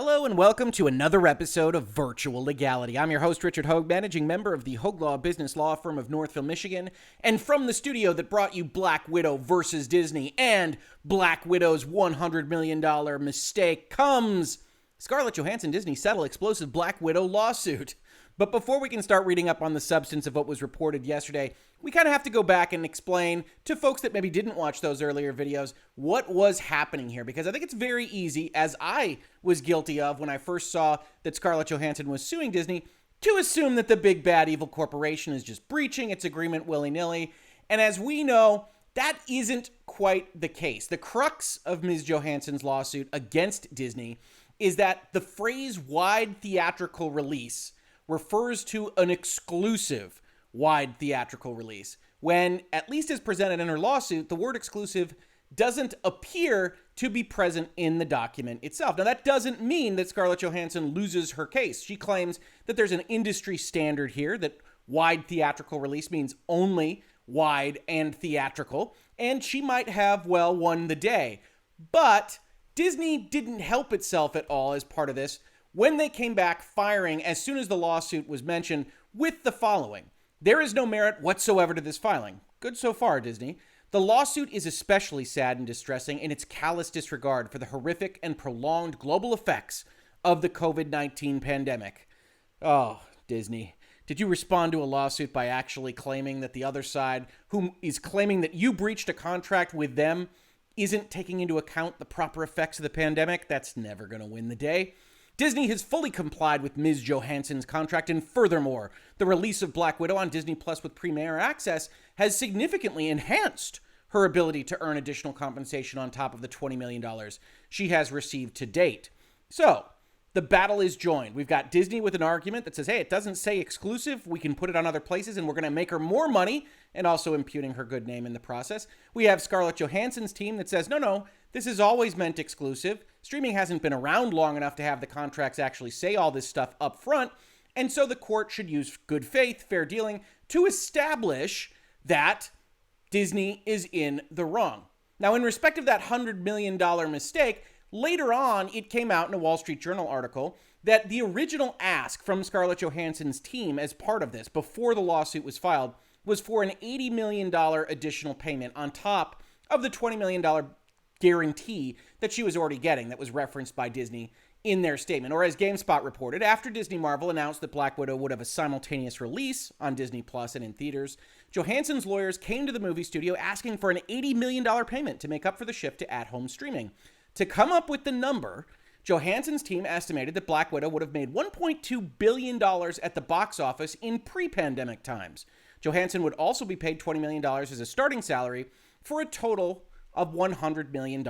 Hello and welcome to another episode of Virtual Legality. I'm your host, Richard Hoeg, managing member of the Hoeg Law business law firm of Northville, Michigan. And from the studio that brought you Black Widow versus Disney and Black Widow's $100 million mistake comes Scarlett Johansson and Disney settle explosive Black Widow lawsuit. But before we can start reading up on the substance of what was reported yesterday, we kind of have to go back and explain to folks that maybe didn't watch those earlier videos what was happening here. Because I think it's very easy, as I was guilty of when I first saw that Scarlett Johansson was suing Disney, to assume that the big bad evil corporation is just breaching its agreement willy-nilly. And as we know, that isn't quite the case. The crux of Ms. Johansson's lawsuit against Disney is that the phrase wide theatrical release refers to an exclusive wide theatrical release, when, at least as presented in her lawsuit, the word exclusive doesn't appear to be present in the document itself. Now, that doesn't mean that Scarlett Johansson loses her case. She claims that there's an industry standard here, that wide theatrical release means only wide and theatrical, and she might have, well, won the day. But Disney didn't help itself at all as part of this when they came back firing, as soon as the lawsuit was mentioned, with the following: "There is no merit whatsoever to this filing." Good so far, Disney. "The lawsuit is especially sad and distressing in its callous disregard for the horrific and prolonged global effects of the COVID-19 pandemic." Oh, Disney. Did you respond to a lawsuit by actually claiming that the other side, whom is claiming that you breached a contract with them, isn't taking into account the proper effects of the pandemic? That's never going to win the day. Disney has fully complied with Ms. Johansson's contract, and furthermore, the release of Black Widow on Disney Plus with Premier Access has significantly enhanced her ability to earn additional compensation on top of the $20 million she has received to date. So, the battle is joined. We've got Disney with an argument that says, hey, it doesn't say exclusive, we can put it on other places, and we're going to make her more money, and also impugning her good name in the process. We have Scarlett Johansson's team that says, no, this has always meant exclusive. Streaming hasn't been around long enough to have the contracts actually say all this stuff up front, and so the court should use good faith, fair dealing, to establish that Disney is in the wrong. Now, in respect of that $100 million mistake, later on, it came out in a Wall Street Journal article that the original ask from Scarlett Johansson's team as part of this, before the lawsuit was filed, was for an $80 million additional payment on top of the $20 million guarantee that she was already getting that was referenced by Disney in their statement. Or as GameSpot reported, after Disney Marvel announced that Black Widow would have a simultaneous release on Disney Plus and in theaters, Johansson's lawyers came to the movie studio asking for an $80 million payment to make up for the shift to at-home streaming. To come up with the number, Johansson's team estimated that Black Widow would have made $1.2 billion at the box office in pre-pandemic times. Johansson would also be paid $20 million as a starting salary for a total of $100 million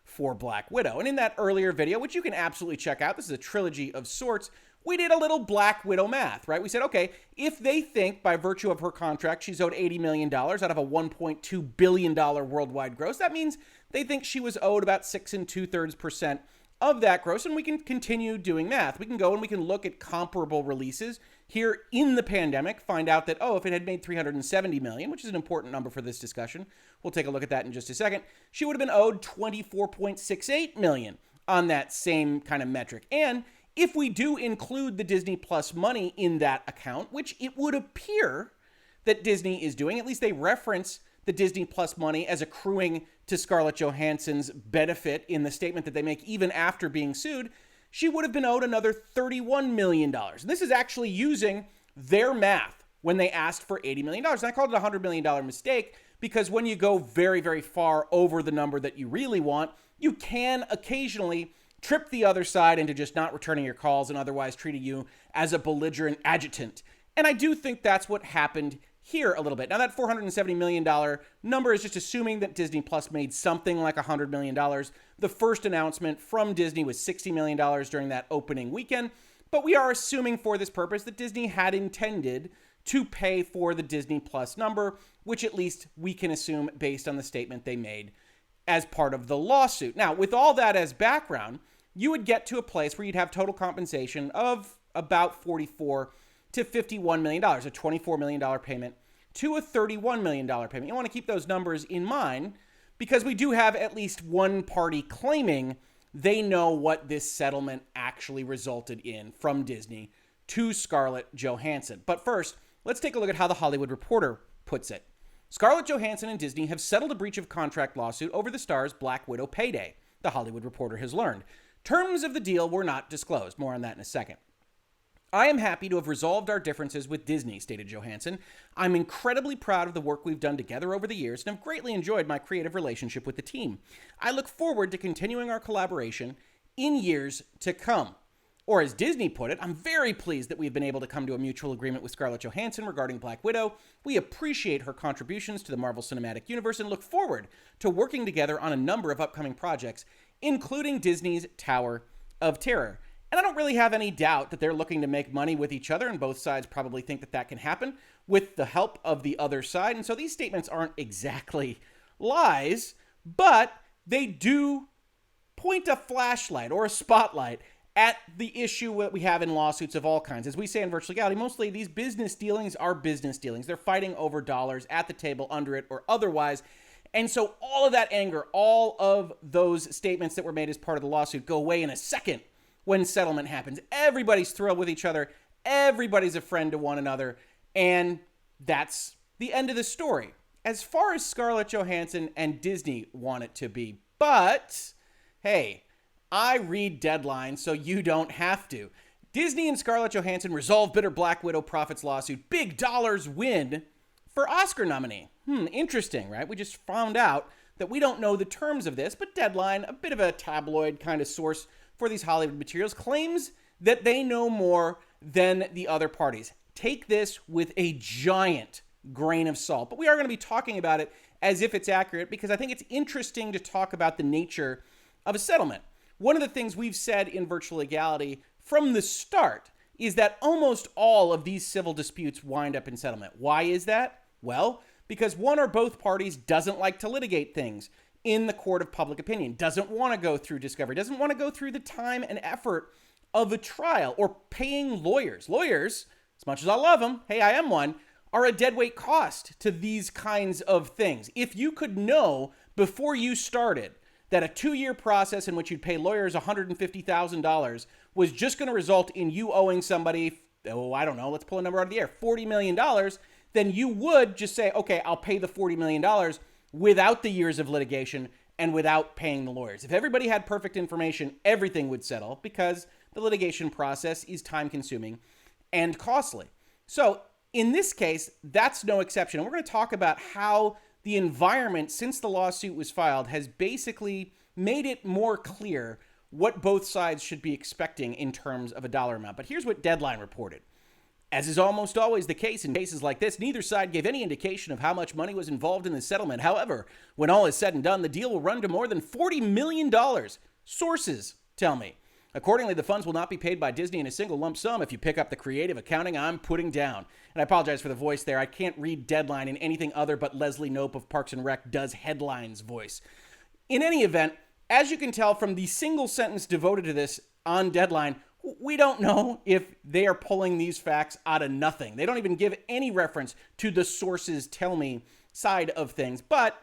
for Black Widow. And in that earlier video, which you can absolutely check out, this is a trilogy of sorts, we did a little Black Widow math, right? We said, okay, if they think by virtue of her contract she's owed $80 million out of a $1.2 billion worldwide gross, that means they think she was owed about 6 2/3% of that gross, and we can continue doing math. We can go and we can look at comparable releases here in the pandemic, find out that, if it had made $370 million, which is an important number for this discussion, we'll take a look at that in just a second, she would have been owed $24.68 million on that same kind of metric. And if we do include the Disney Plus money in that account, which it would appear that Disney is doing, at least they reference the Disney Plus money as accruing to Scarlett Johansson's benefit in the statement that they make even after being sued, she would have been owed another $31 million. And this is actually using their math when they asked for $80 million. And I called it a $100 million mistake because when you go very, very far over the number that you really want, you can occasionally trip the other side into just not returning your calls and otherwise treating you as a belligerent adjutant. And I do think that's what happened here a little bit. Now, that $470 million number is just assuming that Disney Plus made something like $100 million. The first announcement from Disney was $60 million during that opening weekend, but we are assuming for this purpose that Disney had intended to pay for the Disney Plus number, which at least we can assume based on the statement they made as part of the lawsuit. Now, with all that as background, you would get to a place where you'd have total compensation of about $44 to $51 million, a $24 million payment to a $31 million payment. You want to keep those numbers in mind because we do have at least one party claiming they know what this settlement actually resulted in from Disney to Scarlett Johansson. But first, let's take a look at how The Hollywood Reporter puts it. Scarlett Johansson and Disney have settled a breach of contract lawsuit over the star's Black Widow Payday, The Hollywood Reporter has learned. Terms of the deal were not disclosed. More on that in a second. I am happy to have resolved our differences with Disney, stated Johansson. I'm incredibly proud of the work we've done together over the years and have greatly enjoyed my creative relationship with the team. I look forward to continuing our collaboration in years to come. Or as Disney put it, I'm very pleased that we've been able to come to a mutual agreement with Scarlett Johansson regarding Black Widow. We appreciate her contributions to the Marvel Cinematic Universe and look forward to working together on a number of upcoming projects, including Disney's Tower of Terror. And I don't really have any doubt that they're looking to make money with each other, and both sides probably think that that can happen with the help of the other side. And so these statements aren't exactly lies, but they do point a flashlight or a spotlight at the issue that we have in lawsuits of all kinds. As we say in Virtual Legality, mostly these business dealings are business dealings. They're fighting over dollars at the table, under it, or otherwise. And so all of that anger, all of those statements that were made as part of the lawsuit go away in a second when settlement happens. Everybody's thrilled with each other. Everybody's a friend to one another. And that's the end of the story, as far as Scarlett Johansson and Disney want it to be. But, hey, I read deadlines, so you don't have to. Disney and Scarlett Johansson resolve bitter Black Widow profits lawsuit. Big dollars win for Oscar nominee. Interesting, right? We just found out that we don't know the terms of this, but Deadline, a bit of a tabloid kind of source for these Hollywood materials, claims that they know more than the other parties. Take this with a giant grain of salt, but we are going to be talking about it as if it's accurate because I think it's interesting to talk about the nature of a settlement. One of the things we've said in Virtual Legality from the start is that almost all of these civil disputes wind up in settlement. Why is that? Well, because one or both parties doesn't like to litigate things in the court of public opinion, doesn't want to go through discovery, doesn't want to go through the time and effort of a trial or paying lawyers. Lawyers, as much as I love them, hey, I am one, are a deadweight cost to these kinds of things. If you could know before you started that a 2-year process in which you'd pay lawyers $150,000 was just going to result in you owing somebody, I don't know, let's pull a number out of the air, $40 million, then you would just say, okay, I'll pay the $40 million without the years of litigation and without paying the lawyers. If everybody had perfect information, everything would settle because the litigation process is time-consuming and costly. So in this case, that's no exception. And we're going to talk about how the environment since the lawsuit was filed has basically made it more clear what both sides should be expecting in terms of a dollar amount. But here's what Deadline reported. As is almost always the case in cases like this, neither side gave any indication of how much money was involved in the settlement. However, when all is said and done, the deal will run to more than $40 million. Sources tell me. Accordingly, the funds will not be paid by Disney in a single lump sum if you pick up the creative accounting I'm putting down. And I apologize for the voice there. I can't read Deadline in anything other but Leslie Knope of Parks and Rec does headlines voice. In any event, as you can tell from the single sentence devoted to this on Deadline, we don't know if they are pulling these facts out of nothing. They don't even give any reference to the sources tell me side of things. But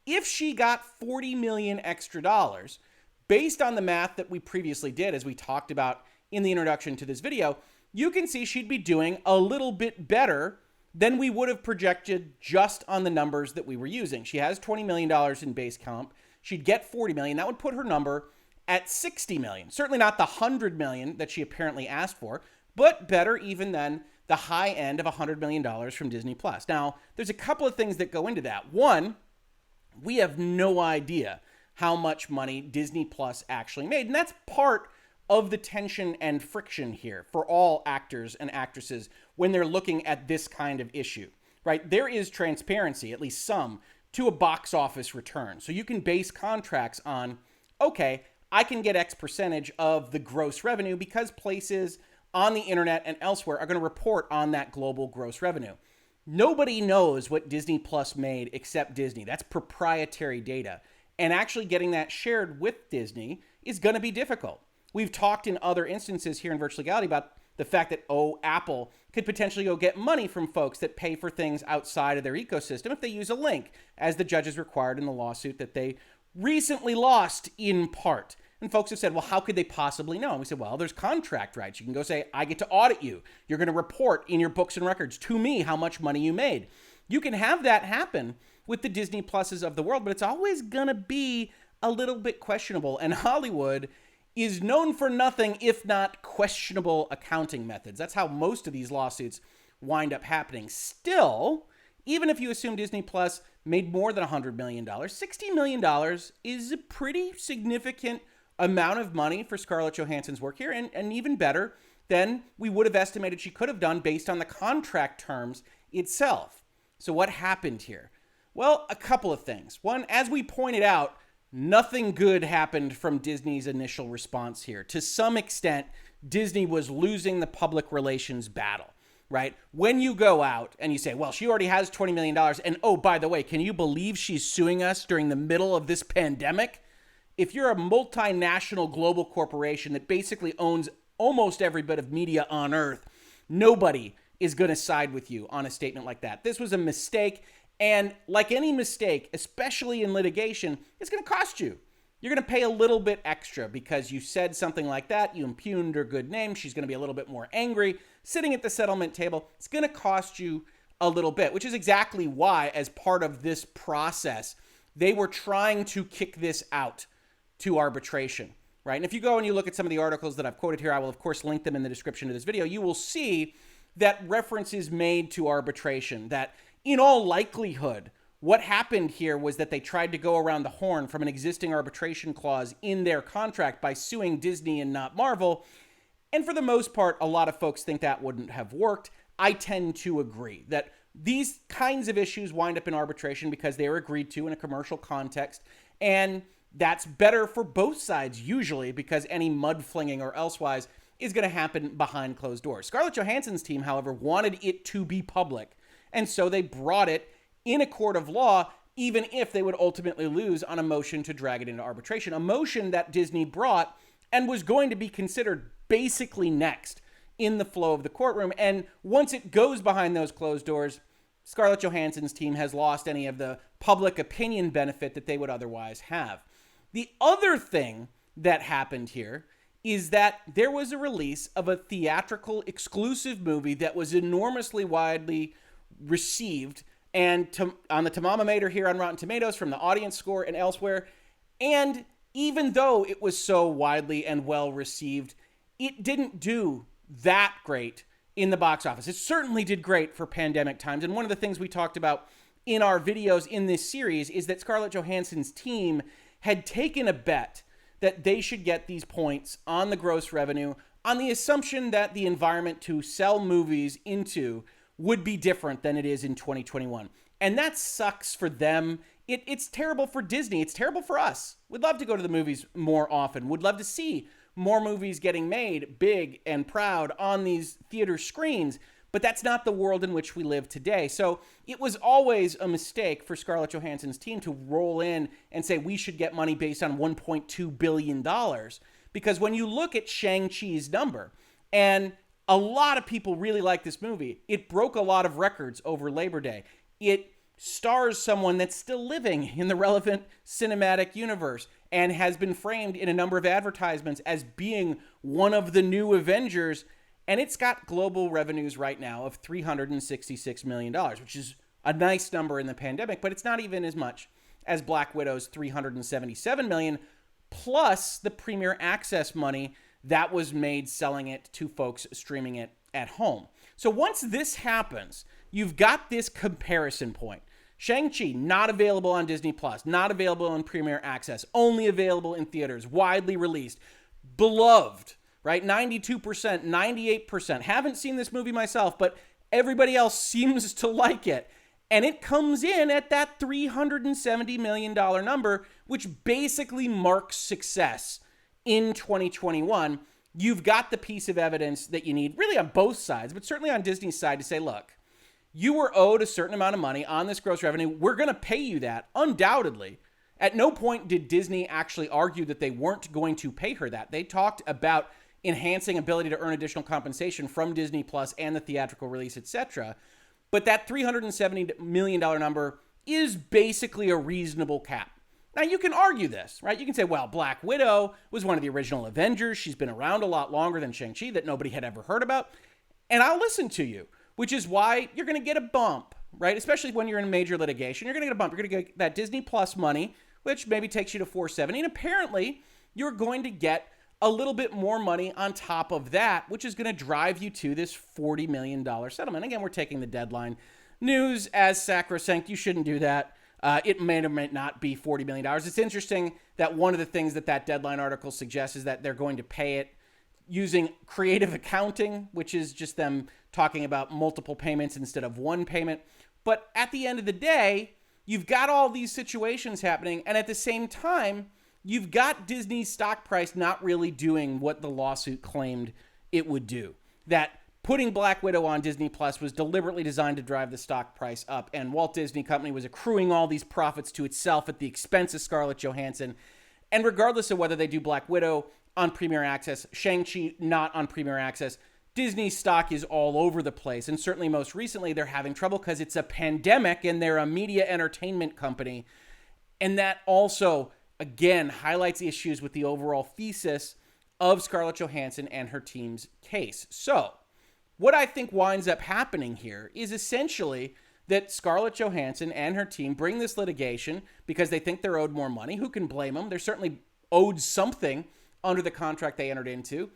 if she got $40 million extra dollars, based on the math that we previously did, as we talked about in the introduction to this video, you can see she'd be doing a little bit better than we would have projected just on the numbers that we were using. She has $20 million in base comp. She'd get $40 million. That would put her number at $60 million. Certainly not the $100 million that she apparently asked for, but better even than the high end of $100 million from Disney+. Now, there's a couple of things that go into that. One, we have no idea how much money Disney Plus actually made, and that's part of the tension and friction here for all actors and actresses when they're looking at this kind of issue, right? There is transparency, at least some, to a box office return. So you can base contracts on, okay, I can get X percentage of the gross revenue because places on the internet and elsewhere are going to report on that global gross revenue. Nobody knows what Disney Plus made except Disney. That's proprietary data. And actually getting that shared with Disney is going to be difficult. We've talked in other instances here in Virtual Legality about the fact that, Apple could potentially go get money from folks that pay for things outside of their ecosystem if they use a link, as the judges required in the lawsuit that they recently lost in part. And folks have said, well, how could they possibly know? And we said, well, there's contract rights. You can go say, I get to audit you. You're going to report in your books and records to me how much money you made. You can have that happen with the Disney Pluses of the world, but it's always going to be a little bit questionable. And Hollywood is known for nothing if not questionable accounting methods. That's how most of these lawsuits wind up happening. Still, even if you assume Disney Plus made more than $100 million, $60 million is a pretty significant amount of money for Scarlett Johansson's work here, and even better than we would have estimated she could have done based on the contract terms itself. So what happened here? Well, a couple of things. One, as we pointed out, nothing good happened from Disney's initial response here. To some extent, Disney was losing the public relations battle, right? When you go out and you say, well, she already has $20 million, and oh, by the way, can you believe she's suing us during the middle of this pandemic? If you're a multinational global corporation that basically owns almost every bit of media on earth, nobody is going to side with you on a statement like that. This was a mistake. And like any mistake, especially in litigation, it's going to cost you. You're going to pay a little bit extra because you said something like that. You impugned her good name. She's going to be a little bit more angry. Sitting at the settlement table, it's going to cost you a little bit, which is exactly why, as part of this process, they were trying to kick this out to arbitration, right? And if you go and you look at some of the articles that I've quoted here, I will, of course, link them in the description of this video. You will see that reference is made to arbitration, that in all likelihood, what happened here was that they tried to go around the horn from an existing arbitration clause in their contract by suing Disney and not Marvel. And for the most part, a lot of folks think that wouldn't have worked. I tend to agree that these kinds of issues wind up in arbitration because they are agreed to in a commercial context. And that's better for both sides usually, because any mudflinging or elsewise is going to happen behind closed doors. Scarlett Johansson's team, however, wanted it to be public. And so they brought it in a court of law, even if they would ultimately lose on a motion to drag it into arbitration, a motion that Disney brought and was going to be considered basically next in the flow of the courtroom. And once it goes behind those closed doors, Scarlett Johansson's team has lost any of the public opinion benefit that they would otherwise have. The other thing that happened here is that there was a release of a theatrical exclusive movie that was enormously widely received and on the thermometer here on Rotten Tomatoes from the audience score and elsewhere. And even though it was so widely and well received, it didn't do that great in the box office. It certainly did great for pandemic times. And one of the things we talked about in our videos in this series is that Scarlett Johansson's team had taken a bet that they should get these points on the gross revenue on the assumption that the environment to sell movies into would be different than it is in 2021. And that sucks for them. It's terrible for Disney. It's terrible for us. We'd love to go to the movies more often. We'd love to see more movies getting made big and proud on these theater screens. But that's not the world in which we live today. So it was always a mistake for Scarlett Johansson's team to roll in and say we should get money based on $1.2 billion. Because when you look at Shang-Chi's number, and a lot of people really like this movie, it broke a lot of records over Labor Day. It stars someone that's still living in the relevant cinematic universe and has been framed in a number of advertisements as being one of the new Avengers. And it's got global revenues right now of $366 million, which is a nice number in the pandemic, but it's not even as much as Black Widow's $377 million, plus the Premier Access money that was made selling it to folks streaming it at home. So once this happens, you've got this comparison point. Shang-Chi, not available on Disney+, not available on Premier Access, only available in theaters, widely released, beloved, right? 92%, 98%. Haven't seen this movie myself, but everybody else seems to like it. And it comes in at that $370 million number, which basically marks success in 2021. You've got the piece of evidence that you need, really on both sides, but certainly on Disney's side, to say, look, you were owed a certain amount of money on this gross revenue. We're going to pay you that, undoubtedly. At no point did Disney actually argue that they weren't going to pay her that. They talked about enhancing ability to earn additional compensation from Disney Plus and the theatrical release, etc. But that $370 million number is basically a reasonable cap Now, you can argue this, right? You can say, well, Black Widow was one of the original Avengers. She's been around a lot longer than Shang-Chi that nobody had ever heard about. And I'll listen to you, which is why you're going to get a bump, right? Especially when you're in major litigation. You're going to get a bump. You're going to get that Disney Plus money, which maybe takes you to $470. And apparently, you're going to get a little bit more money on top of that, which is going to drive you to this $40 million settlement. Again, we're taking the deadline news as sacrosanct. You shouldn't do that. It may or may not be $40 million. It's interesting that one of the things that deadline article suggests is that they're going to pay it using creative accounting, which is just them talking about multiple payments instead of one payment. But at the end of the day, you've got all these situations happening, and at the same time, you've got Disney's stock price not really doing what the lawsuit claimed it would do. That putting Black Widow on Disney Plus was deliberately designed to drive the stock price up, and Walt Disney Company was accruing all these profits to itself at the expense of Scarlett Johansson. And regardless of whether they do Black Widow on Premier Access, Shang-Chi not on Premier Access, Disney's stock is all over the place. And certainly most recently, they're having trouble because it's a pandemic and they're a media entertainment company. And that also, again, highlights issues with the overall thesis of Scarlett Johansson and her team's case. So, what I think winds up happening here is essentially that Scarlett Johansson and her team bring this litigation because they think they're owed more money. Who can blame them? They're certainly owed something under the contract they entered into.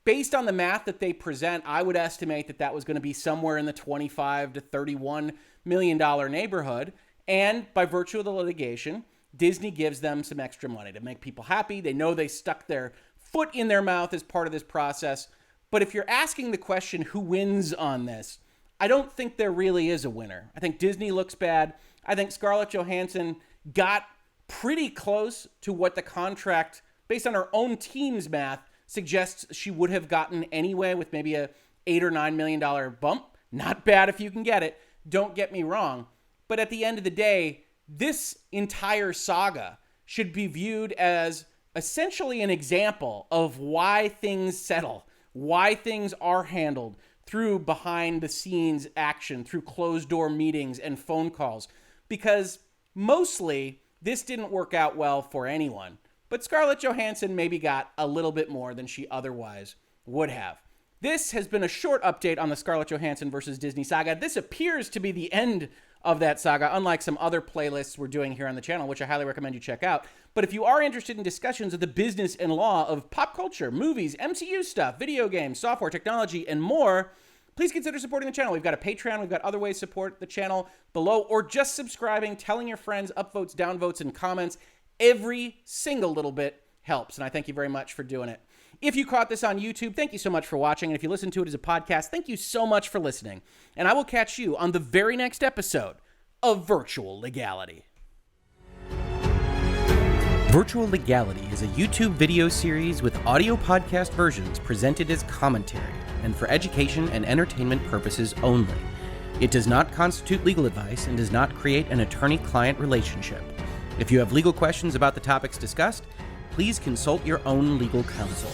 Based on the math that they present, I would estimate that was going to be somewhere in the $25 to $31 million neighborhood. And by virtue of the litigation, Disney gives them some extra money to make people happy. They know they stuck their foot in their mouth as part of this process. But if you're asking the question, who wins on this, I don't think there really is a winner. I think Disney looks bad. I think Scarlett Johansson got pretty close to what the contract, based on her own team's math, suggests she would have gotten anyway, with maybe a $8 or $9 million bump. Not bad if you can get it. Don't get me wrong. But at the end of the day, this entire saga should be viewed as essentially an example of why things settle, why things are handled through behind the scenes action, through closed door meetings and phone calls. Because mostly this didn't work out well for anyone. But Scarlett Johansson maybe got a little bit more than she otherwise would have. This has been a short update on the Scarlett Johansson versus Disney saga. This appears to be the end of that saga, unlike some other playlists we're doing here on the channel, which I highly recommend you check out. But if you are interested in discussions of the business and law of pop culture, movies, MCU stuff, video games, software, technology, and more, please consider supporting the channel. We've got a Patreon. We've got other ways to support the channel below, or just subscribing, telling your friends, upvotes, downvotes, and comments. Every single little bit helps, and I thank you very much for doing it. If you caught this on YouTube, thank you so much for watching. And if you listen to it as a podcast, thank you so much for listening. And I will catch you on the very next episode of Virtual Legality. Virtual Legality is a YouTube video series with audio podcast versions presented as commentary and for education and entertainment purposes only. It does not constitute legal advice and does not create an attorney-client relationship. If you have legal questions about the topics discussed, please consult your own legal counsel.